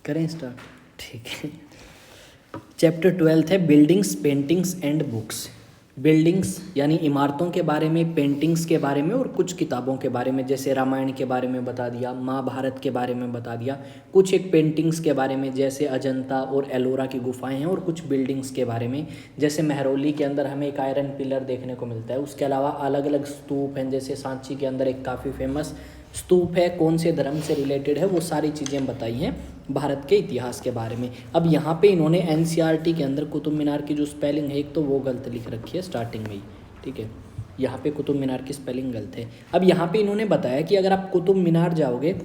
करें स्टार्ट? ठीक है। चैप्टर 12 है buildings, paintings and books. Buildings यानी इमारतों के बारे में, पेंटिंग्स के बारे में और कुछ किताबों के बारे में, जैसे रामायण के बारे में बता दिया, महाभारत के बारे में बता दिया, कुछ एक पेंटिंग्स के बारे में जैसे अजंता और एलोरा की गुफाएं हैं, और कुछ बिल्डिंग्स के बारे में जैसे महरौली के अंदर हमें एक आयरन पिलर देखने को मिलता है। उसके अलावा अलग अलग स्तूप हैं, जैसे सांची के अंदर एक काफ़ी फेमस स्तूप है, कौन से धर्म से रिलेटेड है, वो सारी चीज़ें बताई हैं भारत के इतिहास के बारे में। अब यहाँ पे इन्होंने एनसीईआरटी के अंदर कुतुब मीनार की जो स्पेलिंग है, एक तो वो गलत लिख रखी है स्टार्टिंग में ही, ठीक है, यहाँ पे कुतुब मीनार की स्पेलिंग गलत है। अब यहाँ पे इन्होंने बताया कि अगर आप कुतुब मीनार जाओगे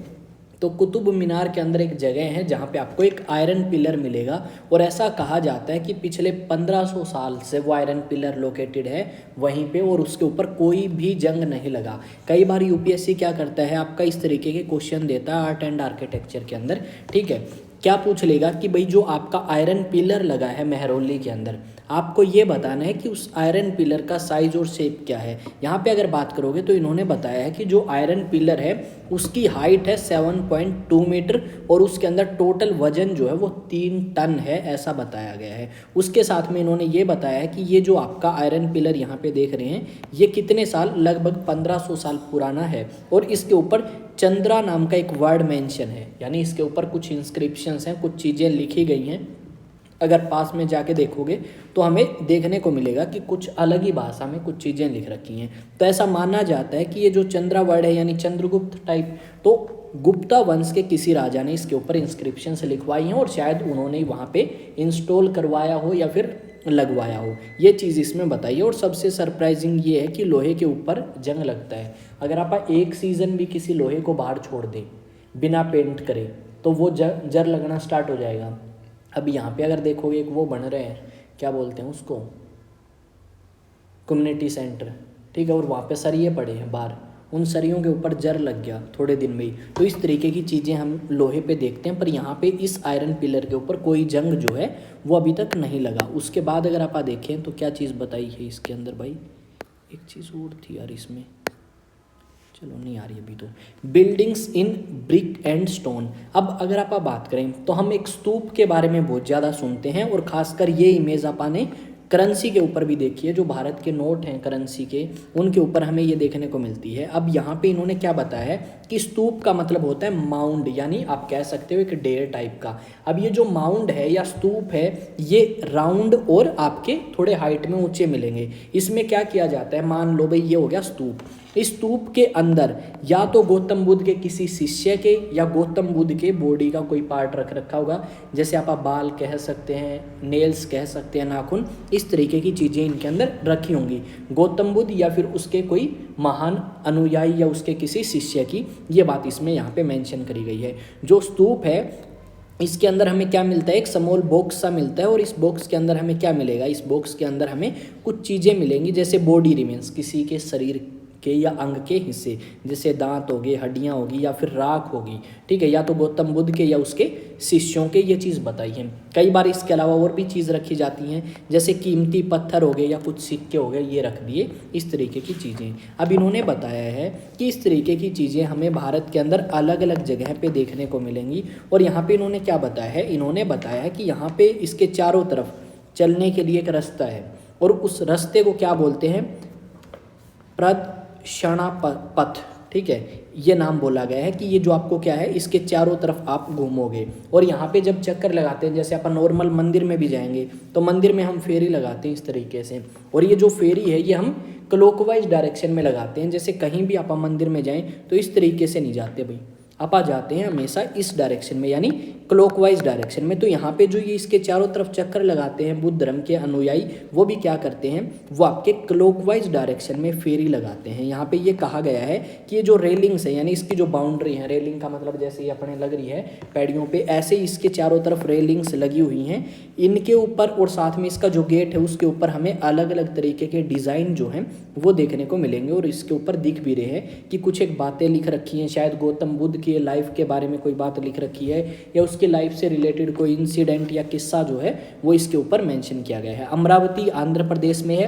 तो कुतुब मीनार के अंदर एक जगह है जहाँ पे आपको एक आयरन पिलर मिलेगा, और ऐसा कहा जाता है कि पिछले 1500 साल से वो आयरन पिलर लोकेटेड है वहीं पे, और उसके ऊपर कोई भी जंग नहीं लगा। कई बार यूपीएससी क्या करता है, आपका इस तरीके के क्वेश्चन देता है आर्ट एंड आर्किटेक्चर के अंदर, ठीक है, क्या पूछ लेगा कि भाई जो आपका आयरन पिलर लगा है महरौली के अंदर, आपको ये बताना है कि उस आयरन पिलर का साइज और शेप क्या है। यहाँ पे अगर बात करोगे तो इन्होंने बताया है कि जो आयरन पिलर है उसकी हाइट है 7.2 मीटर, और उसके अंदर टोटल वजन जो है वो 3 टन है, ऐसा बताया गया है। उसके साथ में इन्होंने ये बताया है कि ये जो आपका आयरन पिलर यहाँ पे देख रहे हैं, ये कितने साल, लगभग 1500 साल पुराना है, और इसके ऊपर चंद्रा नाम का एक वर्ड मेंशन है, यानी इसके ऊपर कुछ इंस्क्रिप्शंस हैं, कुछ चीज़ें लिखी गई हैं। अगर पास में जाके देखोगे तो हमें देखने को मिलेगा कि कुछ अलग ही भाषा में कुछ चीज़ें लिख रखी हैं। तो ऐसा माना जाता है कि ये जो चंद्रा वर्ड है यानी चंद्रगुप्त टाइप, तो गुप्ता वंश के किसी राजा ने इसके ऊपर इंस्क्रिप्शन से लिखवाई हैं, और शायद उन्होंने वहाँ पे इंस्टॉल करवाया हो या फिर लगवाया हो, ये चीज़ इसमें बताइए। और सबसे सरप्राइजिंग ये है कि लोहे के ऊपर जंग लगता है। अगर आप एक सीज़न भी किसी लोहे को बाहर छोड़ दें बिना पेंट करे तो वो जर लगना स्टार्ट हो जाएगा। अब यहाँ पे अगर देखोगे एक वो बन रहे हैं, क्या बोलते हैं उसको, कम्युनिटी सेंटर, ठीक है, और वहाँ पे सरिये पड़े हैं बाहर, उन सरियों के ऊपर जर लग गया थोड़े दिन में ही। तो इस तरीके की चीज़ें हम लोहे पे देखते हैं, पर यहाँ पे इस आयरन पिलर के ऊपर कोई जंग जो है वो अभी तक नहीं लगा। उसके बाद अगर आप देखें तो क्या चीज़ बताई है इसके अंदर भाई, एक चीज़ और थी यार इसमें, चलो नहीं आ रही अभी तो, buildings in brick and stone. अब अगर आप बात करें तो हम एक स्तूप के बारे में बहुत ज़्यादा सुनते हैं, और ख़ासकर ये इमेज आपने करेंसी के ऊपर भी देखी है, जो भारत के नोट हैं करेंसी के, उनके ऊपर हमें ये देखने को मिलती है। अब यहाँ पे इन्होंने क्या बताया है कि स्तूप का मतलब होता है माउंड, यानी आप कह सकते हो एक डेर टाइप का। अब ये जो माउंड है या स्तूप है, ये राउंड और आपके थोड़े हाइट में ऊंचे मिलेंगे। इसमें क्या किया जाता है, मान लो भाई ये हो गया स्तूप, इस स्तूप के अंदर या तो गौतम बुद्ध के किसी शिष्य के या गौतम बुद्ध के बॉडी का कोई पार्ट रख रखा होगा, जैसे आप बाल कह सकते हैं, नेल्स कह सकते हैं, नाखून, इस तरीके की चीज़ें इनके अंदर रखी होंगी। गौतम बुद्ध या फिर उसके कोई महान अनुयायी या उसके किसी शिष्य की, ये बात इसमें यहाँ पे मेंशन करी गई है। जो स्तूप है इसके अंदर हमें क्या मिलता है, एक स्मॉल बॉक्स सा मिलता है, और इस बॉक्स के अंदर हमें क्या मिलेगा, इस बॉक्स के अंदर हमें कुछ चीज़ें मिलेंगी, जैसे बॉडी रिमेन्स, किसी के शरीर के या अंग के हिस्से, जैसे दांत हो गए, हड्डियाँ होगी, या फिर राख होगी, ठीक है, या तो गौतम बुद्ध के या उसके शिष्यों के, ये चीज़ बताई है। कई बार इसके अलावा और भी चीज़ रखी जाती हैं, जैसे कीमती पत्थर हो गए या कुछ सिक्के हो गए, ये रख दिए, इस तरीके की चीज़ें। अब इन्होंने बताया है कि इस तरीके की चीज़ें हमें भारत के अंदर अलग अलग जगह पे देखने को मिलेंगी। और यहाँ पे इन्होंने क्या बताया है, इन्होंने बताया है कि यहाँ पे इसके चारों तरफ चलने के लिए एक रास्ता है, और उस रास्ते को क्या बोलते हैं, प्रदक्षिणा पथ, ठीक है, ये नाम बोला गया है कि ये जो आपको क्या है, इसके चारों तरफ आप घूमोगे। और यहाँ पे जब चक्कर लगाते हैं, जैसे अपन नॉर्मल मंदिर में भी जाएंगे तो मंदिर में हम फेरी लगाते हैं इस तरीके से, और ये जो फेरी है ये हम क्लॉकवाइज डायरेक्शन में लगाते हैं। जैसे कहीं भी आप मंदिर में जाएं तो इस तरीके से नहीं जाते भाई, आप जाते हैं हमेशा इस डायरेक्शन में, यानी क्लॉकवाइज डायरेक्शन में। तो यहाँ पे जो ये इसके चारों तरफ चक्कर लगाते हैं बुद्ध धर्म के अनुयायी, वो भी क्या करते हैं, वो आपके क्लॉकवाइज डायरेक्शन में फेरी लगाते हैं। यहाँ पे ये कहा गया है कि ये जो रेलिंग्स है, यानी इसकी जो बाउंड्री है, रेलिंग का मतलब जैसे ये अपने लग रही है पैड़ियों पे, ऐसे ही इसके चारों तरफ रेलिंग्स लगी हुई हैं। इनके ऊपर और साथ में इसका जो गेट है उसके ऊपर हमें अलग अलग तरीके के डिज़ाइन जो हैं वो देखने को मिलेंगे, और इसके ऊपर दिख भी रहे हैं कि कुछ एक बातें लिख रखी हैं, शायद गौतम बुद्ध की लाइफ के बारे में कोई बात लिख रखी है, या उसकी लाइफ से रिलेटेड कोई इंसिडेंट या किस्सा जो है वो इसके ऊपर मेंशन किया गया है। अमरावती आंध्र प्रदेश में है,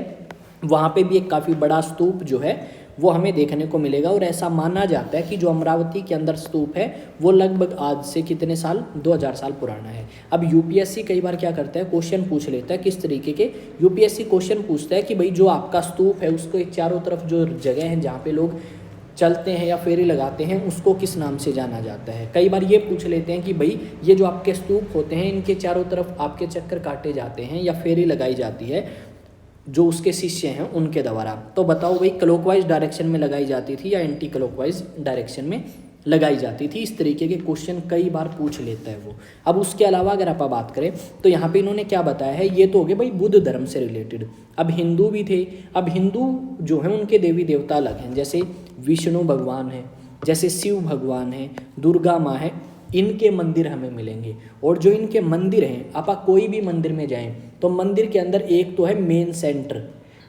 वहाँ पे भी एक काफ़ी बड़ा स्तूप जो है वो हमें देखने को मिलेगा। और ऐसा माना जाता है कि जो अमरावती के अंदर स्तूप है वो लगभग आज से कितने साल, 2000 साल पुराना है। अब यूपीएससी कई बार क्या करता है, क्वेश्चन पूछ लेता है किस तरीके के, यूपीएससी क्वेश्चन पूछता है कि भाई जो आपका स्तूप है उसको चारों तरफ जो जगह है जहाँ पे लोग चलते हैं या फेरी लगाते हैं उसको किस नाम से जाना जाता है। कई बार ये पूछ लेते हैं कि भाई ये जो आपके स्तूप होते हैं इनके चारों तरफ आपके चक्कर काटे जाते हैं या फेरी लगाई जाती है जो उसके शिष्य हैं उनके द्वारा, तो बताओ भाई क्लॉकवाइज डायरेक्शन में लगाई जाती थी या एंटी क्लॉकवाइज डायरेक्शन में लगाई जाती थी। इस तरीके के क्वेश्चन कई बार पूछ लेता है वो। अब उसके अलावा अगर आप बात करें तो यहाँ पे इन्होंने क्या बताया है, ये तो हो गए भाई बुद्ध धर्म से रिलेटेड। अब हिंदू भी थे, अब हिंदू जो है उनके देवी देवता अलग हैं, जैसे विष्णु भगवान है, जैसे शिव भगवान है, दुर्गा माँ है, इनके मंदिर हमें मिलेंगे। और जो इनके मंदिर हैं, आप कोई भी मंदिर में जाएं तो मंदिर के अंदर एक तो है मेन सेंटर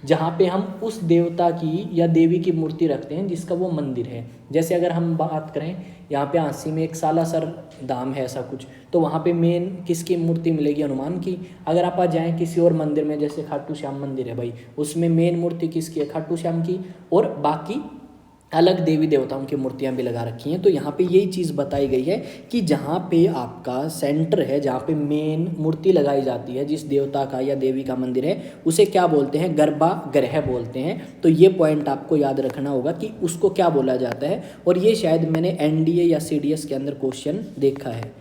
जहाँ पे हम उस देवता की या देवी की मूर्ति रखते हैं जिसका वो मंदिर है। जैसे अगर हम बात करें यहाँ पे आंसी में एक सालासर धाम है ऐसा कुछ, तो वहाँ पे मेन किसकी मूर्ति मिलेगी, हनुमान की। अगर आप जाएँ किसी और मंदिर में जैसे खाटू श्याम मंदिर है भाई, उसमें मेन मूर्ति किसकी है, खाटू श्याम की, और बाकी अलग देवी देवताओं की मूर्तियां भी लगा रखी हैं। तो यहाँ पे यही चीज़ बताई गई है कि जहाँ पे आपका सेंटर है, जहाँ पे मेन मूर्ति लगाई जाती है जिस देवता का या देवी का मंदिर है, उसे क्या बोलते हैं, गर्भागृह बोलते हैं। तो ये पॉइंट आपको याद रखना होगा कि उसको क्या बोला जाता है। और ये शायद मैंने एनडीए या सीडीएस के अंदर क्वेश्चन देखा है,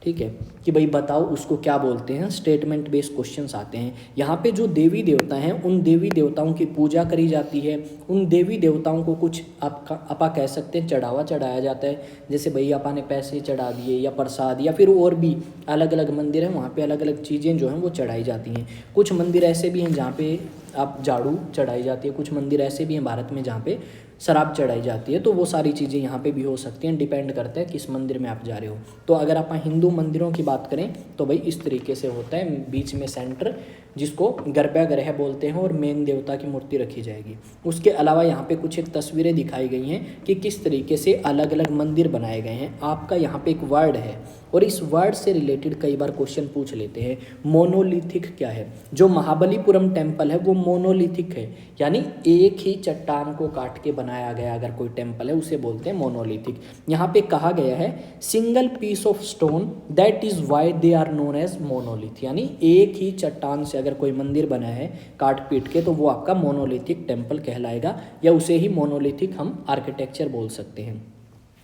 ठीक है, कि भाई बताओ उसको क्या बोलते हैं। स्टेटमेंट बेस्ड क्वेश्चंस आते हैं। यहाँ पे जो देवी देवता हैं उन देवी देवताओं की पूजा करी जाती है, उन देवी देवताओं को कुछ आपा कह सकते हैं चढ़ावा चढ़ाया जाता है। जैसे भाई आपा ने पैसे चढ़ा दिए या प्रसाद, या फिर और भी अलग अलग मंदिर हैं वहाँ पे अलग अलग चीज़ें जो हैं वो चढ़ाई जाती हैं। कुछ मंदिर ऐसे भी हैं जहाँ पे आप झाड़ू चढ़ाई जाती है, कुछ मंदिर ऐसे भी हैं भारत में जहाँ पे शराब चढ़ाई जाती है। तो वो सारी चीज़ें यहाँ पे भी हो सकती हैं, डिपेंड करता है किस मंदिर में आप जा रहे हो। तो अगर आप हिंदू मंदिरों की बात करें तो भाई इस तरीके से होता है, बीच में सेंटर जिसको गर्भगृह बोलते हैं और मेन देवता की मूर्ति रखी जाएगी। उसके अलावा यहाँ पे कुछ एक तस्वीरें दिखाई गई हैं कि किस तरीके से अलग अलग मंदिर बनाए गए हैं। आपका यहाँ पे एक वर्ड है और इस वर्ड से रिलेटेड कई बार क्वेश्चन पूछ लेते हैं। मोनोलिथिक क्या है, जो महाबलीपुरम टेम्पल है वो मोनोलिथिक है, यानी एक ही चट्टान को काट के बनाया गया अगर कोई टेम्पल है उसे बोलते हैं मोनोलिथिक। यहाँ पे कहा गया है single piece of stone that is why they are known as monolith, यानी एक ही चट्टान से अगर कोई मंदिर बना है काट पीट के तो वो आपका मोनोलिथिक टेम्पल कहलाएगा, या उसे ही मोनोलिथिक हम आर्किटेक्चर बोल सकते हैं।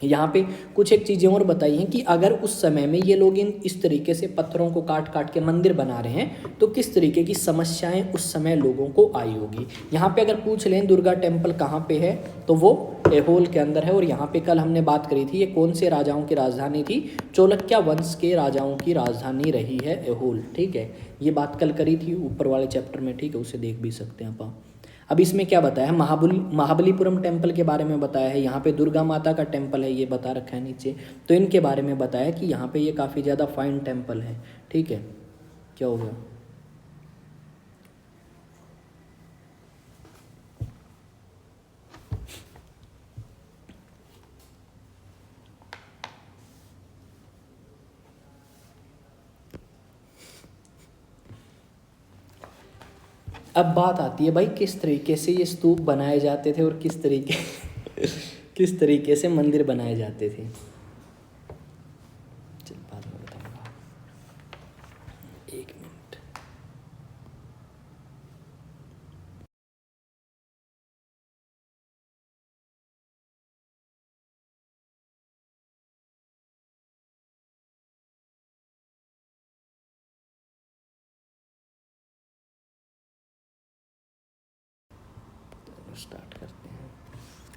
यहाँ पे कुछ एक चीज़ें और बताई हैं कि अगर उस समय में ये लोग इस तरीके से पत्थरों को काट काट के मंदिर बना रहे हैं तो किस तरीके की समस्याएं उस समय लोगों को आई होगी। यहाँ पे अगर पूछ लें दुर्गा टेम्पल कहाँ पे है तो वो ऐहोल के अंदर है। और यहाँ पे कल हमने बात करी थी ये कौन से राजाओं की राजधानी थी, चालुक्य वंश के राजाओं की राजधानी रही है ऐहोल, ठीक है। ये बात कल करी थी ऊपर वाले चैप्टर में, ठीक है, उसे देख भी सकते हैं आप। अब इसमें क्या बताया है, महाबलीपुरम टेम्पल के बारे में बताया है, यहाँ पे दुर्गा माता का टेम्पल है ये बता रखा है नीचे। तो इनके बारे में बताया कि यहाँ पे ये काफ़ी ज़्यादा फाइन टेम्पल है, ठीक है। क्या हो गया, अब बात आती है भाई किस तरीके से ये स्तूप बनाए जाते थे और किस तरीके किस तरीके से मंदिर बनाए जाते थे। चल बाद में बताऊंगा, एक मिनट। स्टार्ट करते हैं।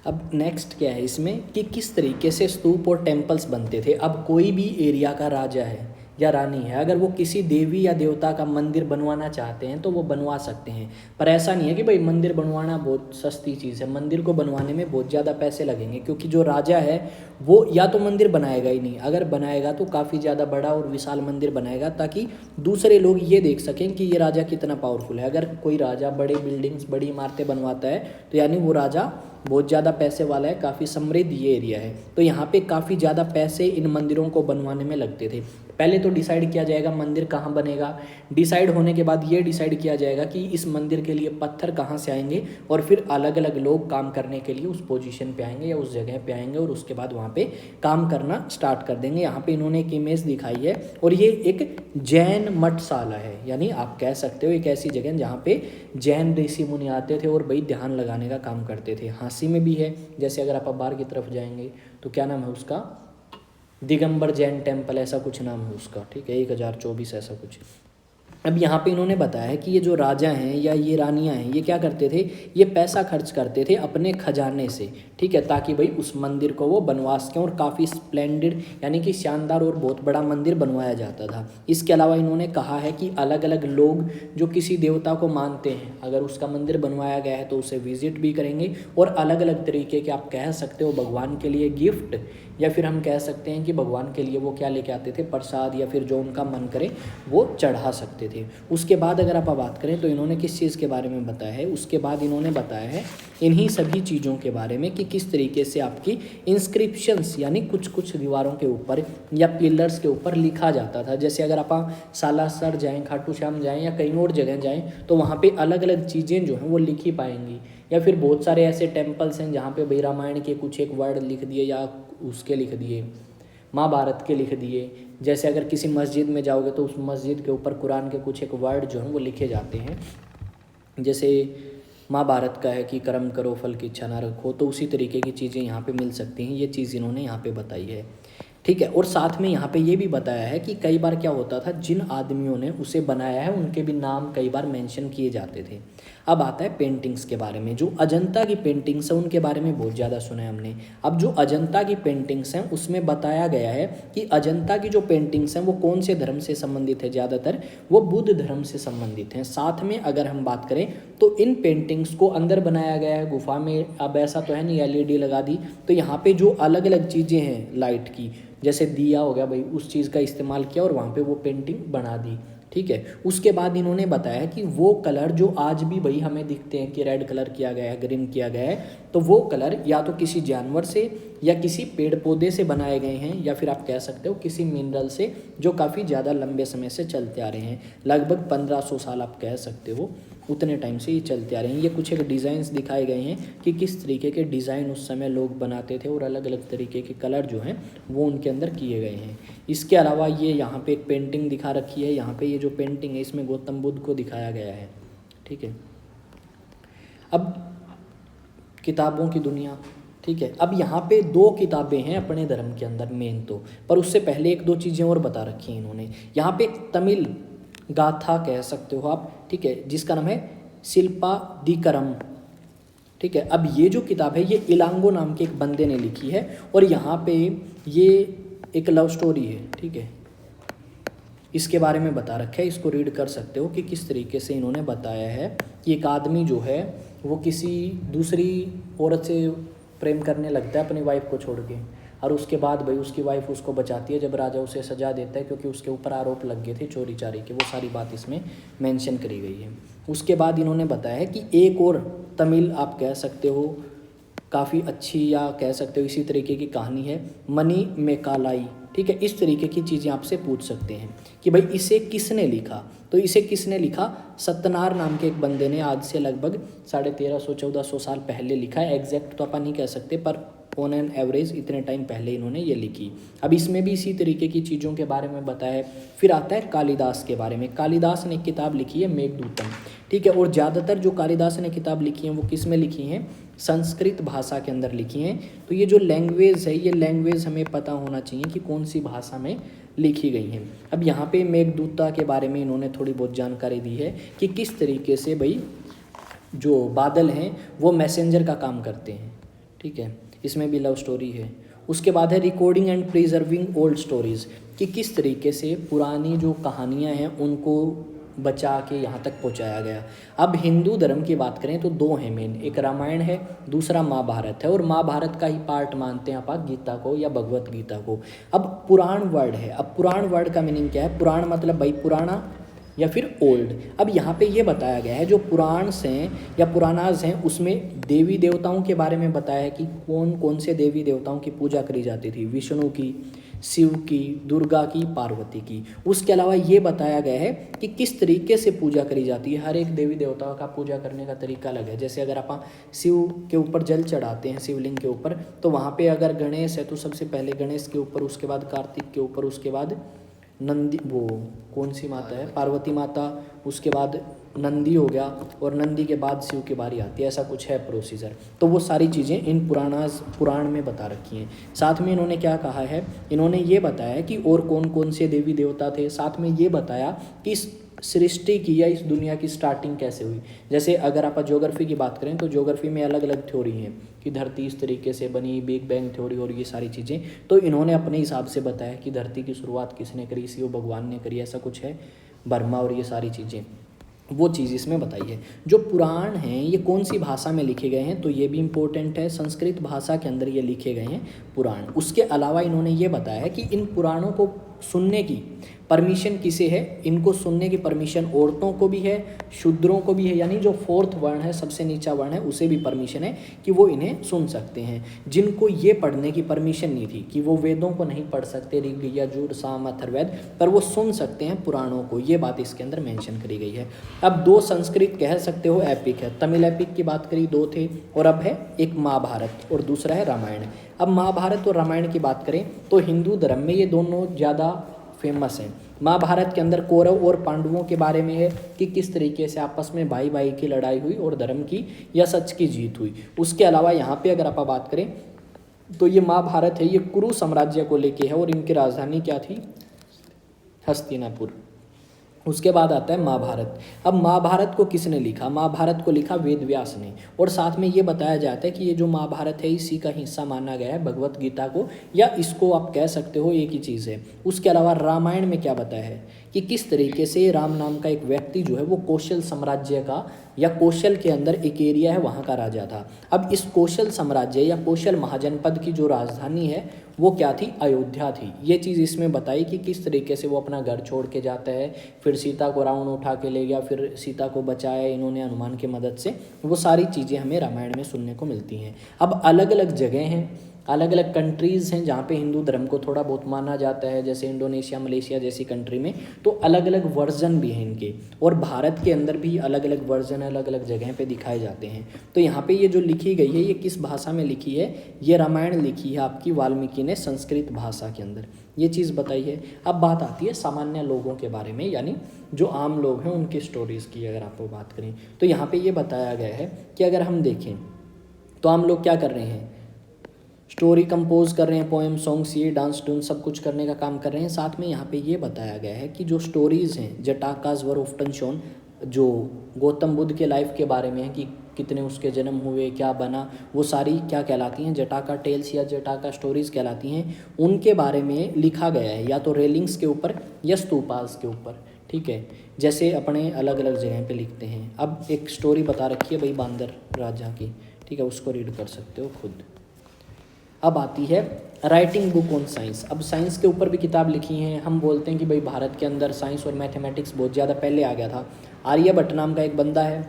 अब नेक्स्ट क्या है इसमें कि किस तरीके से स्तूप और टेम्पल्स बनते थे। अब कोई भी एरिया का राजा है या रानी है, अगर वो किसी देवी या देवता का मंदिर बनवाना चाहते हैं तो वो बनवा सकते हैं। पर ऐसा नहीं है कि भाई मंदिर बनवाना बहुत सस्ती चीज़ है, मंदिर को बनवाने में बहुत ज़्यादा पैसे लगेंगे, क्योंकि जो राजा है वो या तो मंदिर बनाएगा ही नहीं, अगर बनाएगा तो काफ़ी ज़्यादा बड़ा और विशाल मंदिर बनाएगा ताकि दूसरे लोग ये देख सकें कि ये राजा कितना पावरफुल है। अगर कोई राजा बड़े बिल्डिंग्स, बड़ी इमारतें बनवाता है तो यानी वो राजा बहुत ज़्यादा पैसे वाला है, काफ़ी समृद्ध ये एरिया है। तो यहाँ पे काफ़ी ज़्यादा पैसे इन मंदिरों को बनवाने में लगते थे। पहले तो डिसाइड किया जाएगा मंदिर कहाँ बनेगा, डिसाइड होने के बाद ये डिसाइड किया जाएगा कि इस मंदिर के लिए पत्थर कहाँ से आएंगे, और फिर अलग अलग लोग काम करने के लिए उस पोजीशन पे आएंगे या उस जगह पे आएंगे और उसके बाद वहाँ पे काम करना स्टार्ट कर देंगे। यहाँ पे इन्होंने एक इमेज दिखाई है और ये एक जैन मठशाला है, यानी आप कह सकते हो एक ऐसी जगह जहाँ पे जैन ऋषि मुनि आते थे और भाई ध्यान लगाने का काम करते थे। हाँसी में भी है, जैसे अगर आप बाहर की तरफ जाएंगे तो क्या नाम है उसका, दिगंबर जैन टेम्पल ऐसा कुछ नाम है उसका, ठीक है, 1024 ऐसा कुछ। अब यहाँ पे इन्होंने बताया है कि ये जो राजा हैं या ये रानियाँ हैं, ये क्या करते थे, ये पैसा खर्च करते थे अपने खजाने से, ठीक है, ताकि भाई उस मंदिर को वो बनवा सकें, और काफ़ी स्प्लेंडेड यानी कि शानदार और बहुत बड़ा मंदिर बनवाया जाता था। इसके अलावा इन्होंने कहा है कि अलग अलग लोग जो किसी देवता को मानते हैं, अगर उसका मंदिर बनवाया गया है तो उसे विजिट भी करेंगे, और अलग अलग तरीके के आप कह सकते हो भगवान के लिए गिफ्ट, या फिर हम कह सकते हैं कि भगवान के लिए वो क्या लेके आते थे, प्रसाद, या फिर जो उनका मन करे वो चढ़ा सकते थे। उसके बाद अगर आप बात करें तो इन्होंने किस चीज़ के बारे में बताया है, उसके बाद इन्होंने बताया है इन्हीं सभी चीज़ों के बारे में कि किस तरीके से आपकी इंस्क्रिप्शंस यानी कुछ कुछ दीवारों के ऊपर या पिलर्स के ऊपर लिखा जाता था। जैसे अगर आप सालासर जाएँ, खाटू श्याम जाएँ या कहीं और जगह जाएँ तो वहाँ पर अलग अलग चीज़ें जो हैं वो लिखी पाएंगी, या फिर बहुत सारे ऐसे टेम्पल्स हैं जहाँ पे भाई रामायण के कुछ एक वर्ड लिख दिए या उसके लिख दिए, महाभारत के लिख दिए। जैसे अगर किसी मस्जिद में जाओगे तो उस मस्जिद के ऊपर कुरान के कुछ एक वर्ड जो हैं वो लिखे जाते हैं। जैसे महाभारत का है कि कर्म करो फल की इच्छा ना रखो, तो उसी तरीके की चीज़ें यहाँ पे मिल सकती हैं। ये चीज़ इन्होंने यहाँ पे बताई है, ठीक है। और साथ में यहाँ पे ये भी बताया है कि कई बार क्या होता था, जिन आदमियों ने उसे बनाया है उनके भी नाम कई बार मेंशन किए जाते थे। अब आता है पेंटिंग्स के बारे में। जो अजंता की पेंटिंग्स हैं उनके बारे में बहुत ज़्यादा सुना है हमने। अब जो अजंता की पेंटिंग्स हैं उसमें बताया गया है कि अजंता की जो पेंटिंग्स हैं वो कौन से धर्म से संबंधित है, ज़्यादातर वो बुद्ध धर्म से संबंधित हैं। साथ में अगर हम बात करें तो इन पेंटिंग्स को अंदर बनाया गया है गुफा में। अब ऐसा तो है नहीं LED लगा दी, तो यहाँ पे जो अलग अलग चीज़ें हैं लाइट की, जैसे दिया हो गया भाई, उस चीज़ का इस्तेमाल किया और वहाँ पे वो पेंटिंग बना दी, ठीक है। उसके बाद इन्होंने बताया कि वो कलर जो आज भी भाई हमें दिखते हैं कि रेड कलर किया गया है, ग्रीन किया गया है, तो वो कलर या तो किसी जानवर से या किसी पेड़ पौधे से बनाए गए हैं, या फिर आप कह सकते हो किसी मिनरल से जो काफ़ी ज़्यादा लंबे समय से चलते आ रहे हैं। लगभग 1500 साल आप कह सकते हो, उतने टाइम से ये चलते आ रहे हैं। ये कुछ एक डिज़ाइंस दिखाए गए हैं कि किस तरीके के डिज़ाइन उस समय लोग बनाते थे और अलग अलग तरीके के कलर जो हैं वो उनके अंदर किए गए हैं। इसके अलावा ये यहाँ पे एक पेंटिंग दिखा रखी है। यहाँ पे ये जो पेंटिंग है इसमें गौतम बुद्ध को दिखाया गया है, ठीक है। अब किताबों की दुनिया, ठीक है। अब यहाँ पे 2 किताबें हैं अपने धर्म के अंदर मेन तो, पर उससे पहले 1-2 चीज़ें और बता रखी हैं इन्होंने। यहाँ पे तमिल गाथा कह सकते हो आप, ठीक है, जिसका नाम है शिल्पादिकरम, ठीक है। अब ये जो किताब है ये इलांगो नाम के एक बंदे ने लिखी है, और यहाँ पे ये एक लव स्टोरी है, ठीक है। इसके बारे में बता रखा है, इसको रीड कर सकते हो कि किस तरीके से इन्होंने बताया है कि एक आदमी जो है वो किसी दूसरी औरत से प्रेम करने लगता है अपनी वाइफ को छोड़ के, और उसके बाद भाई उसकी वाइफ उसको बचाती है जब राजा उसे सजा देता है, क्योंकि उसके ऊपर आरोप लग गए थे चोरी चारी के। वो सारी बात इसमें मेंशन करी गई है। उसके बाद इन्होंने बताया है कि एक और तमिल आप कह सकते हो काफ़ी अच्छी या कह सकते हो इसी तरीके की कहानी है, मनी मेकालाई, ठीक है। इस तरीके की चीज़ें आपसे पूछ सकते हैं कि भाई इसे किसने लिखा, तो इसे किसने लिखा, सत्यनार नाम के एक बंदे ने आज से लगभग 1350-1400 साल पहले लिखा है। एग्जैक्ट तो अपन नहीं कह सकते, पर ऑन एन एवरेज इतने टाइम पहले इन्होंने ये लिखी। अब इसमें भी इसी तरीके की चीज़ों के बारे में बताया है। फिर आता है कालिदास के बारे में। कालिदास ने एक किताब लिखी है मेघदूतम, ठीक है। और ज़्यादातर जो कालिदास ने किताब लिखी है वो किस में लिखी हैं, संस्कृत भाषा के अंदर लिखी हैं। तो ये जो लैंग्वेज है, ये लैंग्वेज हमें पता होना चाहिए कि कौन सी भाषा में लिखी गई हैं। अब यहाँ पे मेघदूता के बारे में इन्होंने थोड़ी बहुत जानकारी दी है कि किस तरीके से भाई जो बादल हैं वो मैसेंजर का काम करते हैं, ठीक है। इसमें भी लव स्टोरी है। उसके बाद है recording and preserving old stories, कि किस तरीके से पुरानी जो कहानियाँ हैं उनको बचा के यहाँ तक पहुँचाया गया। अब हिंदू धर्म की बात करें तो दो हैं मेन, एक रामायण है, दूसरा महाभारत है, और महाभारत का ही पार्ट मानते हैं आप गीता को या भगवत गीता को। अब पुराण वर्ड है, अब पुराण वर्ड का मीनिंग क्या है? पुराण मतलब भाई पुराना या फिर ओल्ड। अब यहाँ पे ये बताया गया है जो पुराण्स हैं या पुराणाज हैं उसमें देवी देवताओं के बारे में बताया है कि कौन कौन से देवी देवताओं की पूजा करी जाती थी, विष्णु की, शिव की, दुर्गा की, पार्वती की। उसके अलावा ये बताया गया है कि किस तरीके से पूजा करी जाती है। हर एक देवी देवता का पूजा करने का तरीका अलग है। जैसे अगर आप शिव के ऊपर जल चढ़ाते हैं, शिवलिंग के ऊपर, तो वहाँ पे अगर गणेश है तो सबसे पहले गणेश के ऊपर, उसके बाद कार्तिक के ऊपर, उसके बाद नंदी, वो कौन सी माता है, पार्वती माता, उसके बाद नंदी हो गया, और नंदी के बाद शिव की बारी आती है। ऐसा कुछ है प्रोसीजर। तो वो सारी चीज़ें इन पुराण में बता रखी हैं। साथ में इन्होंने क्या कहा है, इन्होंने ये बताया कि और कौन कौन से देवी देवता थे। साथ में ये बताया कि इस सृष्टि की या इस दुनिया की स्टार्टिंग कैसे हुई। जैसे अगर आप ज्योग्राफी की बात करें तो ज्योग्राफी में अलग अलग थ्योरी हैं कि धरती इस तरीके से बनी, बिग बैंग थ्योरी और ये सारी चीज़ें। तो इन्होंने अपने हिसाब से बताया कि धरती की शुरुआत किसने करी, शिव भगवान ने करी, ऐसा कुछ है, ब्रह्मा, और ये सारी चीज़ें, वो चीज़ इसमें बताई है। जो पुराण हैं ये कौन सी भाषा में लिखे गए हैं, तो ये भी इम्पोर्टेंट है। संस्कृत भाषा के अंदर ये लिखे गए हैं पुराण। उसके अलावा इन्होंने ये बताया है कि इन पुराणों को सुनने की परमिशन किसे है, इनको सुनने की परमिशन औरतों को भी है, शूद्रों को भी है, यानी जो फोर्थ वर्ण है, सबसे नीचा वर्ण है, उसे भी परमिशन है कि वो इन्हें सुन सकते हैं। जिनको ये पढ़ने की परमिशन नहीं थी कि वो वेदों को नहीं पढ़ सकते, ऋग, यजुर, साम, अथर्ववेद, पर वो सुन सकते हैं पुराणों को, ये बात इसके अंदर मेंशन करी गई है। अब दो संस्कृत कह सकते हो एपिक है, तमिल एपिक की बात करी, दो थे, और अब है एक महाभारत और दूसरा है रामायण। अब महाभारत और रामायण की बात करें तो हिंदू धर्म में ये दोनों ज़्यादा फेमस हैं। महाभारत के अंदर कौरव और पांडवों के बारे में है कि किस तरीके से आपस में भाई भाई की लड़ाई हुई और धर्म की या सच की जीत हुई। उसके अलावा यहाँ पे अगर आप बात करें तो ये महाभारत है, ये कुरु साम्राज्य को लेके है, और इनकी राजधानी क्या थी, हस्तिनापुर। उसके बाद आता है महाभारत। अब महाभारत को किसने लिखा, महाभारत को लिखा वेद व्यास ने, और साथ में ये बताया जाता है कि ये जो महाभारत है इसी का हिस्सा माना गया है भगवत गीता को, या इसको आप कह सकते हो एक ही चीज़ है। उसके अलावा रामायण में क्या बताया है कि किस तरीके से राम नाम का एक व्यक्ति जो है वो कौशल साम्राज्य का, या कौशल के अंदर एक एरिया है वहाँ का राजा था। अब इस कौशल साम्राज्य या कौशल महाजनपद की जो राजधानी है वो क्या थी, अयोध्या थी। ये चीज़ इसमें बताई कि किस तरीके से वो अपना घर छोड़ के जाता है, फिर सीता को रावण उठा के ले गया, फिर सीता को बचाया इन्होंने हनुमान की मदद से। वो सारी चीज़ें हमें रामायण में सुनने को मिलती हैं। अब अलग अलग जगह हैं, अलग अलग कंट्रीज़ हैं जहाँ पे हिंदू धर्म को थोड़ा बहुत माना जाता है, जैसे इंडोनेशिया, मलेशिया जैसी कंट्री में तो अलग अलग वर्जन भी हैं इनके, और भारत के अंदर भी अलग अलग वर्जन अलग अलग जगह पे दिखाए जाते हैं। तो यहाँ पे ये जो लिखी गई है ये किस भाषा में लिखी है, ये रामायण लिखी है आपकी वाल्मीकि ने संस्कृत भाषा के अंदर, ये चीज़ बताई है। अब बात आती है सामान्य लोगों के बारे में, यानी जो आम लोग हैं उनकी स्टोरीज़ की अगर आपको बात करें तो यहाँ पर ये बताया गया है कि अगर हम देखें तो आम लोग क्या कर रहे हैं, स्टोरी कंपोज कर रहे हैं, पोएम, सॉन्ग्स, ये डांस टून सब कुछ करने का काम कर रहे हैं। साथ में यहाँ पे ये बताया गया है कि जो स्टोरीज़ हैं जटाकाज वर ऑफ्टन शोन, जो गौतम बुद्ध के लाइफ के बारे में है कि कितने उसके जन्म हुए, क्या बना, वो सारी क्या कहलाती हैं, जटाका टेल्स या जटाका स्टोरीज़ कहलाती हैं। उनके बारे में लिखा गया है या तो रेलिंग्स के ऊपर या स्तूपास के ऊपर, ठीक है, जैसे अपने अलग अलग जगह पे लिखते हैं। अब एक स्टोरी बता रखी है भाई बांदर राजा की, ठीक है, उसको रीड कर सकते हो खुद। अब आती है राइटिंग बुक ऑन साइंस। अब साइंस के ऊपर भी किताब लिखी हैं। हम बोलते हैं कि भाई भारत के अंदर साइंस और मैथमेटिक्स बहुत ज़्यादा पहले आ गया था। आर्यभट्ट नाम का एक बंदा है,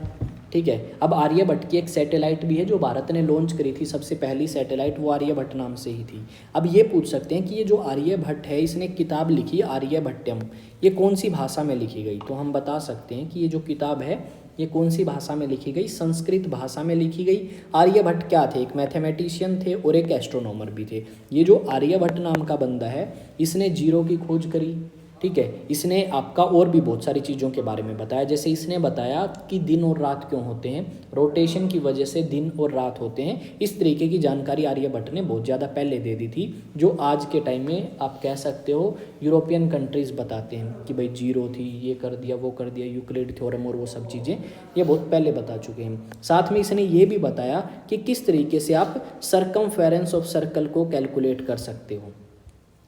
ठीक है। अब आर्यभट्ट की एक सैटेलाइट भी है जो भारत ने लॉन्च करी थी, सबसे पहली सैटेलाइट वो आर्यभट्ट नाम से ही थी। अब ये पूछ सकते हैं कि ये जो आर्यभट्ट है इसने किताब लिखी आर्यभट्टम, ये कौन सी भाषा में लिखी गई, तो हम बता सकते हैं कि ये जो किताब है ये कौन सी भाषा में लिखी गई, संस्कृत भाषा में लिखी गई। आर्यभट्ट क्या थे, एक मैथमेटिशियन थे और एक एस्ट्रोनॉमर भी थे। ये जो आर्यभट्ट नाम का बंदा है इसने जीरो की खोज करी, ठीक है। इसने आपका और भी बहुत सारी चीज़ों के बारे में बताया, जैसे इसने बताया कि दिन और रात क्यों होते हैं, रोटेशन की वजह से दिन और रात होते हैं। इस तरीके की जानकारी आर्यभट्ट ने बहुत ज़्यादा पहले दे दी थी, जो आज के टाइम में आप कह सकते हो यूरोपियन कंट्रीज़ बताते हैं कि भाई जीरो थी, ये कर दिया वो कर दिया, यूक्लिड थ्योरम और वो सब चीज़ें ये बहुत पहले बता चुके हैं। साथ में इसने ये भी बताया कि किस तरीके से आप सर्कमफेरेंस ऑफ सर्कल को कैलकुलेट कर सकते हो,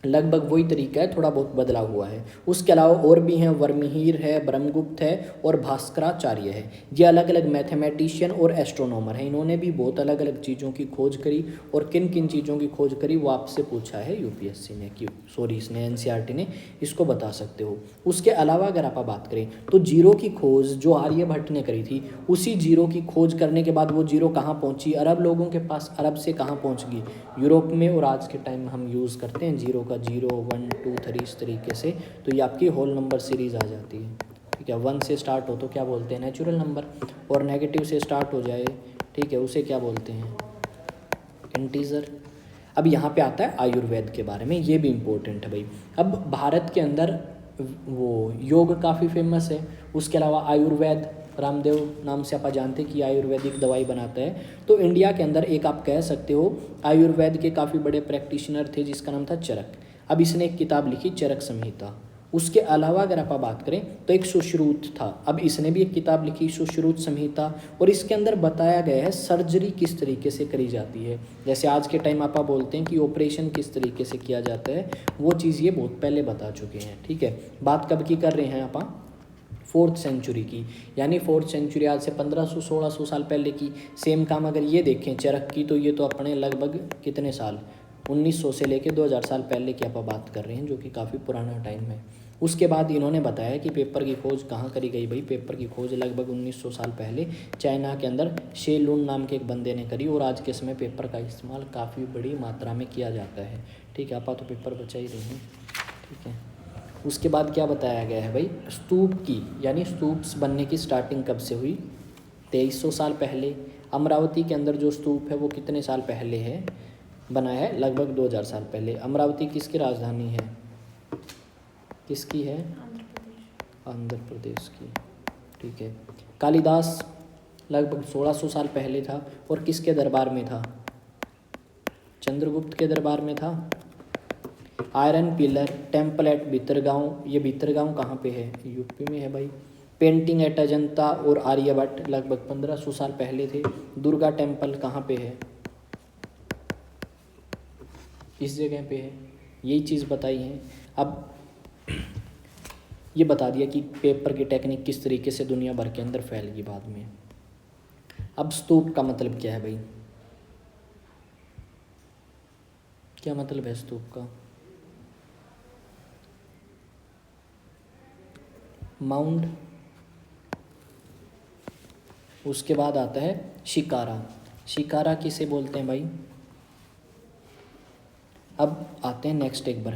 लगभग वही तरीका है, थोड़ा बहुत बदला हुआ है। उसके अलावा और भी हैं, वर्महीर है, ब्रह्मगुप्त है और भास्कराचार्य है। ये अलग अलग मैथमेटिशियन और एस्ट्रोनॉमर हैं। इन्होंने भी बहुत अलग अलग चीज़ों की खोज करी, और किन किन चीज़ों की खोज करी वो आपसे पूछा है यूपीएससी ने, कि सॉरी इसने एनसीईआरटी ने, इसको बता सकते हो। उसके अलावा अगर आप बात करें तो जीरो की खोज जो आर्यभट्ट ने करी थी, उसी जीरो की खोज करने के बाद वो जीरो कहाँ पहुँची, अरब लोगों के पास, अरब से कहाँ पहुँच गई, यूरोप में। और आज के टाइम में हम यूज़ करते हैं जीरो का 0 1 2 3 इस तरीके से, तो ये आपकी होल नंबर सीरीज़ आ जाती है। ठीक है, 1 से स्टार्ट हो तो क्या बोलते हैं, नेचुरल नंबर, और नेगेटिव से स्टार्ट हो जाए, ठीक है, उसे क्या बोलते हैं, इंटीजर। अब यहाँ पे आता है आयुर्वेद के बारे में, ये भी इम्पोर्टेंट है भाई। अब भारत के अंदर वो योग काफ़ी फेमस है, उसके अलावा आयुर्वेद, रामदेव नाम से आप जानते हैं कि आयुर्वेदिक दवाई बनाता है। तो इंडिया के अंदर एक आप कह सकते हो आयुर्वेद के काफ़ी बड़े प्रैक्टिशनर थे जिसका नाम था चरक। अब इसने एक किताब लिखी चरक संहिता। उसके अलावा अगर आप बात करें तो एक सुश्रुत था, अब इसने भी एक किताब लिखी सुश्रुत संहिता, और इसके अंदर बताया गया है सर्जरी किस तरीके से करी जाती है। जैसे आज के टाइम आप बोलते हैं कि ऑपरेशन किस तरीके से किया जाता है, वो चीज़ ये बहुत पहले बता चुके हैं। ठीक है, बात कब की कर रहे हैं आप, 4th सेंचुरी की, यानी 4th सेंचुरी आज से 1500-1600 साल पहले की। सेम काम अगर ये देखें चरक की, तो ये तो अपने लगभग कितने साल, 1900 से लेके 2000 साल पहले की आप बात कर रहे हैं, जो कि काफ़ी पुराना टाइम है। उसके बाद इन्होंने बताया कि पेपर की खोज कहाँ करी गई भाई, पेपर की खोज लगभग 1900 साल पहले चाइना के अंदर शे लुन नाम के एक बंदे ने करी, और आज के समय पेपर का इस्तेमाल काफ़ी बड़ी मात्रा में किया जाता है। ठीक है, आप तो पेपर बचा ही रहे हैं। ठीक है, उसके बाद क्या बताया गया है भाई, स्तूप की, यानी स्तूप्स बनने की स्टार्टिंग कब से हुई, 2300 साल पहले। अमरावती के अंदर जो स्तूप है वो कितने साल पहले है बनाया है, लगभग 2000 साल पहले। अमरावती किसकी राजधानी है, किसकी है, आंध्र प्रदेश की। ठीक है, कालिदास लगभग 1600 साल पहले था, और किसके दरबार में था, चंद्रगुप्त के दरबार में था। Iron pillar temple at Bhitargaon, ये भीतरगांव कहाँ पे है, यूपी में है भाई। पेंटिंग एट अजंता और आर्यभट्ट लगभग 1500 साल पहले थे। दुर्गा टेम्पल कहाँ पे है, इस जगह पे है। यही चीज़ बताई है। अब ये बता दिया कि पेपर की टेक्निक किस तरीके से दुनिया भर के अंदर फैल गई बाद में। अब स्तूप का मतलब क्या है भाई, क्या मतलब है स्तूप का, माउंड। उसके बाद आता है शिकारा। शिकारा किसे बोलते हैं भाई। अब आते हैं नेक्स्ट एक बार,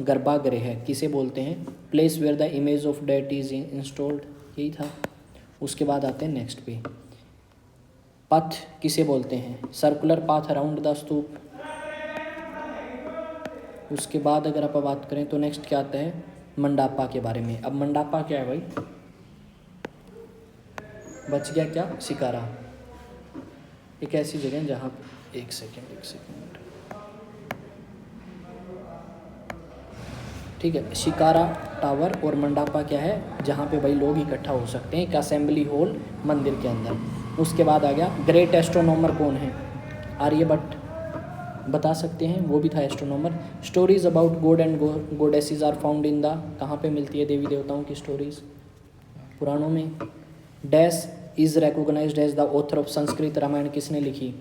गर्भागृह किसे बोलते हैं, place where the image of deity is installed, यही था। उसके बाद आते हैं नेक्स्ट पे, पथ किसे बोलते हैं, सर्कुलर पाथ अराउंड द स्तूप। उसके बाद अगर आप बात करें तो नेक्स्ट क्या आता है, मंडापा के बारे में। अब मंडापा क्या है भाई, बच गया क्या, शिकारा। एक ऐसी जगह है जहाँ, एक सेकेंड, ठीक है, शिकारा टावर और मंडापा क्या है, जहाँ पे भाई लोग इकट्ठा हो सकते हैं, एक असेंबली हॉल मंदिर के अंदर। उसके बाद आ गया ग्रेट एस्ट्रोनॉमर कौन है, आर्यभट्ट, बता सकते हैं, वो भी था astronomer. Stories about god and goddesses are found in the, कहाँ पे मिलती है देवी देवताओं की स्टोरीज, पुराणों में। Dash is recognised as the author of Sanskrit Ramayana किसने लिखी,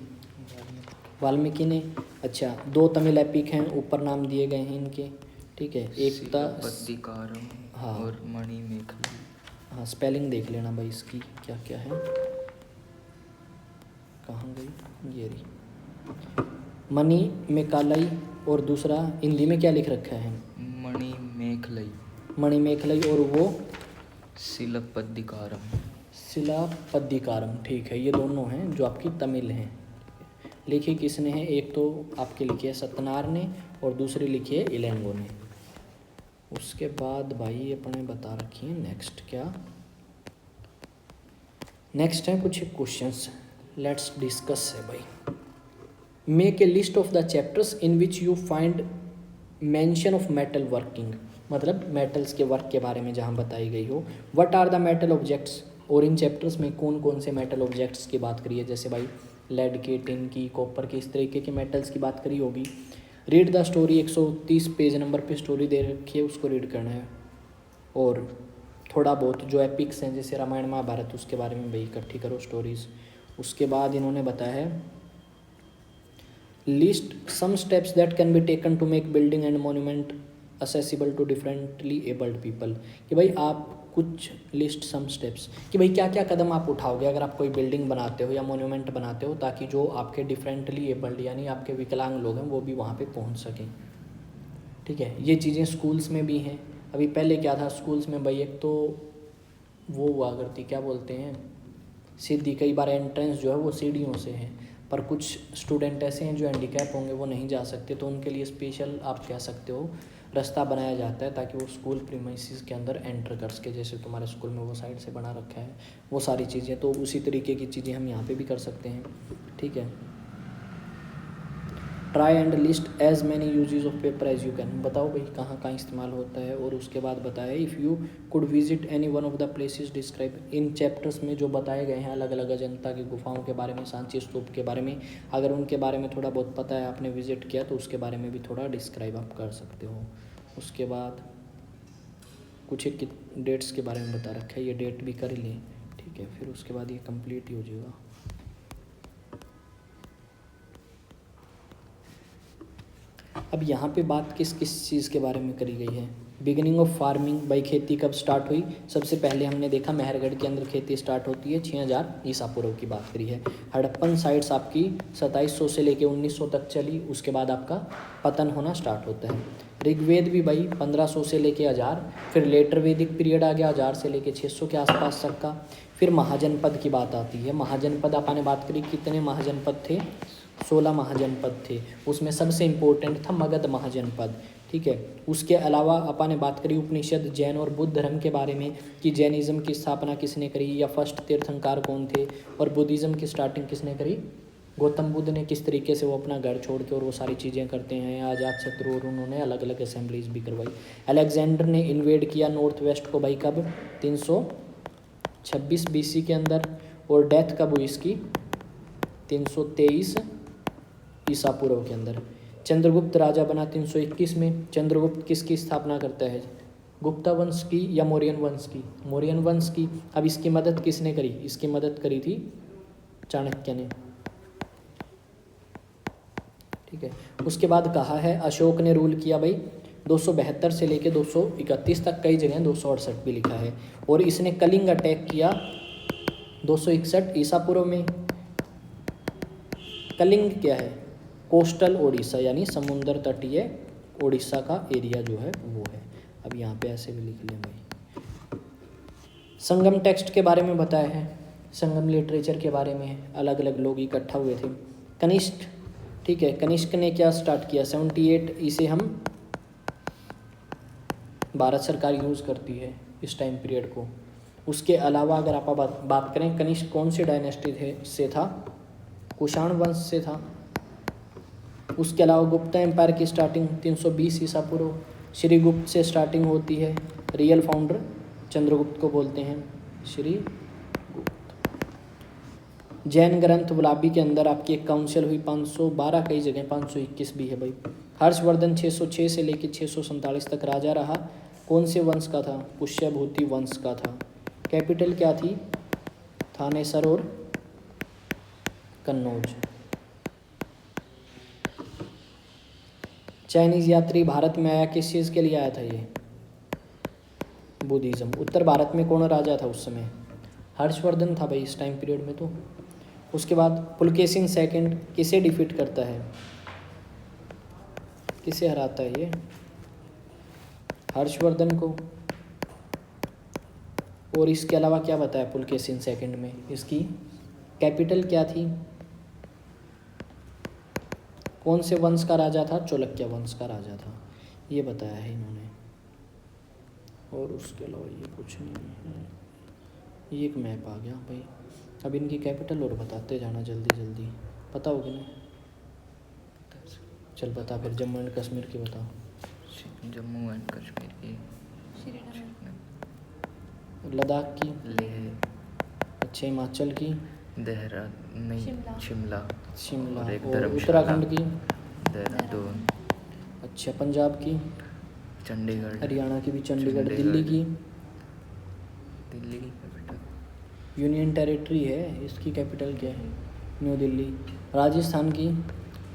वाल्मीकि ने। अच्छा, 2 तमिल एपिक हैं, ऊपर नाम दिए गए हैं इनके। ठीक है, एक था हाँ, और मणिमेखला। हाँ, स्पेलिंग देख लेना भाई इसकी क्या क्या है, कहाँ गई ये रही, मणिमेकालई, और दूसरा हिंदी में क्या लिख रखा है, मणिमेखलई, मणिमेखलई, और वो शिलापद्दिकारम। शिलापद्दिकारम। ठीक है, ये दोनों हैं जो आपकी तमिल हैं। लिखी किसने है, एक तो आपके लिखी है सत्यनार ने, और दूसरी लिखी है इलेंगो ने। उसके बाद भाई अपने बता रखी है नेक्स्ट क्या, नेक्स्ट है कुछ क्वेश्चंस, लेट्स डिस्कस है भाई। Make a list of the chapters in which you find mention of metal working, मतलब मेटल्स के वर्क के बारे में जहाँ बताई गई हो। What are the metal objects, और इन चैप्टर्स में कौन कौन से मेटल ऑब्जेक्ट्स की बात करिए, जैसे भाई लेड की, टिन की, कॉपर की, इस तरीके के मेटल्स की बात करी होगी। Read the story, 130 page number पे स्टोरी दे रखी है, उसको रीड करना है। और थोड़ा बहुत जो एपिक्स हैं जैसे रामायण महाभारत उसके बारे में भाई इकट्ठी करो स्टोरीज। उसके बाद इन्होंने बताया है list some steps that can be taken to make building and monument accessible to differently abled people, कि भाई आप कुछ लिस्ट सम स्टेप्स कि भाई क्या क्या कदम आप उठाओगे अगर आप कोई बिल्डिंग बनाते हो या मोन्यूमेंट बनाते हो, ताकि जो आपके डिफरेंटली एबल्ड यानी आपके विकलांग लोग हैं वो भी वहाँ पे पहुँच सकें। ठीक है, ये चीज़ें स्कूल्स में भी हैं। अभी पहले क्या था स्कूल्स में भाई, एक तो वो हुआ करती क्या बोलते हैं सीधी, कई बार एंट्रेंस जो है वो सीढ़ियों से है, पर कुछ स्टूडेंट ऐसे हैं जो हैंडीकैप होंगे वो नहीं जा सकते, तो उनके लिए स्पेशल आप कह सकते हो रास्ता बनाया जाता है ताकि वो स्कूल प्रीमाइसिस के अंदर एंटर कर सके। जैसे तुम्हारे स्कूल में वो साइड से बना रखा है वो सारी चीज़ें, तो उसी तरीके की चीज़ें हम यहाँ पे भी कर सकते हैं। ठीक है, try and list as many uses of paper as you can, बताओ भाई कहाँ कहाँ इस्तेमाल होता है। और उसके बाद बताया if you could visit any one of the places describe, in chapters में जो बताए गए हैं अलग अलग अजंता की गुफाओं के बारे में, सांची स्तूप के बारे में, अगर उनके बारे में थोड़ा बहुत पता है आपने विजिट किया तो उसके बारे में भी थोड़ा डिस्क्राइब आप कर सकते हो। उसके बाद कुछ एक डेट्स के बारे में बता रखा है, ये डेट भी कर लें। ठीक है, फिर उसके बाद ये कंप्लीट ही हो जाएगा। अब यहाँ पे बात किस किस चीज़ के बारे में करी गई है। बिगिनिंग ऑफ फार्मिंग, भाई खेती कब स्टार्ट हुई, सबसे पहले हमने देखा मेहरगढ़ के अंदर खेती स्टार्ट होती है 6000 ईसा पूर्व की बात करी है। हड़प्पन साइट्स आपकी 2700 से लेके 1900 तक चली, उसके बाद आपका पतन होना स्टार्ट होता है। ऋग्वेद भी भाई 1500 से लेके 1000, फिर लेटर वैदिक पीरियड आ गया 1000 से लेके 600 के आसपास तक का। फिर महाजनपद की बात आती है। महाजनपद आपने बात करी कितने महाजनपद थे, 16 महाजनपद थे, उसमें सबसे इम्पोर्टेंट था मगध महाजनपद। ठीक है, उसके अलावा अपन ने बात करी उपनिषद, जैन और बुद्ध धर्म के बारे में कि जैनिज़्म की स्थापना किसने करी या फर्स्ट तीर्थंकर कौन थे, और बुद्धिज़्म की स्टार्टिंग किसने करी, गौतम बुद्ध ने, किस तरीके से वो अपना घर छोड़ के और वो सारी चीज़ें करते हैं। आजाद शत्रु और उन्होंने अलग अलग असेंबलीज भी करवाई। अलेक्जेंडर ने इन्वेड किया नॉर्थ वेस्ट को भाई कब, 326 BC के अंदर, और डेथ कब हुई इसकी, 323 ईसा पूर्व के अंदर। चंद्रगुप्त राजा बना 321 में। चंद्रगुप्त किसकी स्थापना करता है, गुप्ता वंश की या मौर्यन वंश की, मौर्यन वंश की। अब इसकी मदद किसने करी, इसकी मदद करी थी चाणक्य ने। ठीक है, उसके बाद कहा है अशोक ने रूल किया भाई 272 से लेके 231 तक, कई जगह 268 भी लिखा है। और इसने कलिंग अटैक किया 261 ईसा पूर्व में। कलिंग क्या है, कोस्टल ओडिशा यानी समुद्र तटीय ओडिशा का एरिया जो है वो है। अब यहाँ पे ऐसे भी लिख लें भाई। संगम टेक्स्ट के बारे में बताया है, संगम लिटरेचर के बारे में अलग अलग लोग इकट्ठा हुए थे। कनिष्क, ठीक है, कनिष्क ने क्या स्टार्ट किया 78, इसे हम भारत सरकार यूज़ करती है इस टाइम पीरियड को। उसके अलावा अगर आप बात करें कनिष्क कौन सी डायनेस्टी से था, कुषाण वंश से था। उसके अलावा गुप्ता एम्पायर की स्टार्टिंग 320 ईसा पूर्व, श्रीगुप्त से स्टार्टिंग होती है। रियल फाउंडर चंद्रगुप्त को बोलते हैं श्रीगुप्त। जैन ग्रंथ गुलाबी के अंदर आपकी एक काउंसिल हुई 512, कई जगह 521 भी है भाई। हर्षवर्धन 606 से लेकर 647 तक राजा रहा, कौन से वंश का था, पुष्यभूति वंश का था। कैपिटल क्या थी, थानेसर और कन्नौज। चाइनीज़ यात्री भारत में आया, किस चीज़ के लिए आया था ये, बुद्धिज़्म। उत्तर भारत में कौन राजा था उस समय, हर्षवर्धन था भाई इस टाइम पीरियड में। तो उसके बाद पुलकेशिन सेकंड किसे डिफीट करता है, किसे हराता है ये, हर्षवर्धन को। और इसके अलावा क्या बताया पुलकेशिन सेकंड में, इसकी कैपिटल क्या थी, कौन से वंश का राजा था, चालुक्य वंश का राजा था, ये बताया है इन्होंने। और उसके अलावा ये कुछ नहीं है, ये एक मैप आ गया भाई। अब इनकी कैपिटल और बताते जाना जल्दी जल्दी, पता होगी ना, चल बता फिर। जम्मू एंड कश्मीर की बताओ। जम्मू एंड कश्मीर की लद्दाख की, लेह। अच्छा हिमाचल की, देहरादून नहीं, शिमला। शिमला। और एक और धर्मशाला। उत्तराखंड की, देहरादून। अच्छा, पंजाब की? चंडीगढ़। हरियाणा की भी चंडीगढ़। दिल्ली की? दिल्ली की कैपिटल यूनियन टेरिटरी है, इसकी कैपिटल क्या है? न्यू दिल्ली। राजस्थान की?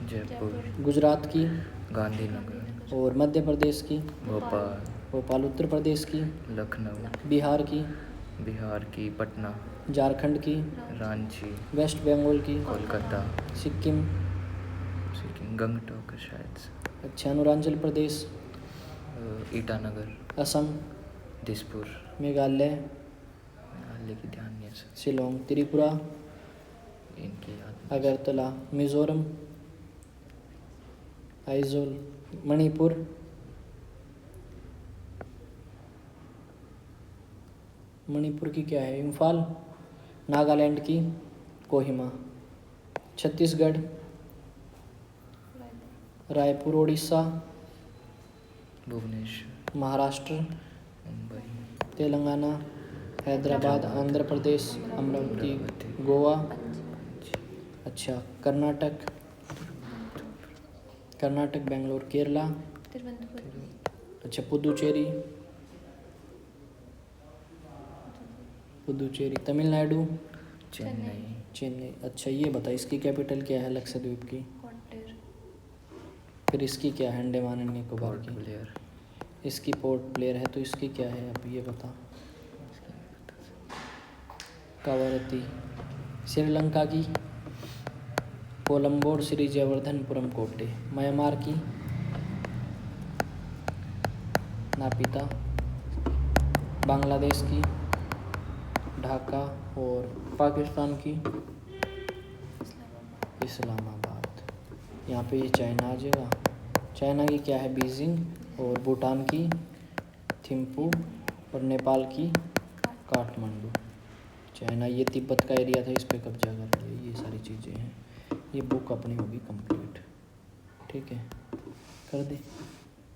जयपुर। गुजरात की? गांधीनगर। और मध्य प्रदेश की? भोपाल। भोपाल। उत्तर प्रदेश की? लखनऊ। बिहार की? बिहार की पटना। झारखंड की? रांची। वेस्ट बंगाल की? कोलकाता। सिक्किम? सिक्किम गंगटोक है शायद से। अच्छा, अरुणाचल प्रदेश? ईटानगर। असम? दिसपुर। मेघालय? मेघालय की ध्यान नहीं है सर। शिलोंग। त्रिपुरा? इनकी याद नहीं। अगरतला। मिजोरम? आइजोल। मणिपुर? मणिपुर की क्या है? इम्फाल। नागालैंड की? कोहिमा। छत्तीसगढ़? रायपुर। उड़ीसा? भुवनेश्वर। महाराष्ट्र? मुंबई। तेलंगाना? हैदराबाद। आंध्र प्रदेश? अमरावती? गोवा? अच्छा, कर्नाटक? कर्नाटक बेंगलोर। केरला? अच्छा, पुदुचेरी? पुदुचेरी। तमिलनाडु? चेन्नई। चेन्नई। अच्छा, ये बता इसकी कैपिटल क्या है लक्षद्वीप की? फिर इसकी क्या है अंडमान एंड निकोबार पोर्ट की? ब्लेयर। इसकी पोर्ट ब्लेयर है, तो इसकी क्या है अब ये बता। कावारती। श्रीलंका की? कोलंबो और श्री जयवर्धनपुरम कोटे। म्यांमार की? नापिता। बांग्लादेश की? ढाका। और पाकिस्तान की? इस्लामाबाद। यहाँ पे ये चाइना आ जाएगा। चाइना की क्या है? बीजिंग। और भूटान की? थिम्पू। और नेपाल की? काठमांडू। चाइना ये तिब्बत का एरिया था, इस पे कब्जा कर लिया। ये सारी चीज़ें हैं। ये बुक अपनी होगी कंप्लीट। ठीक है, कर दे।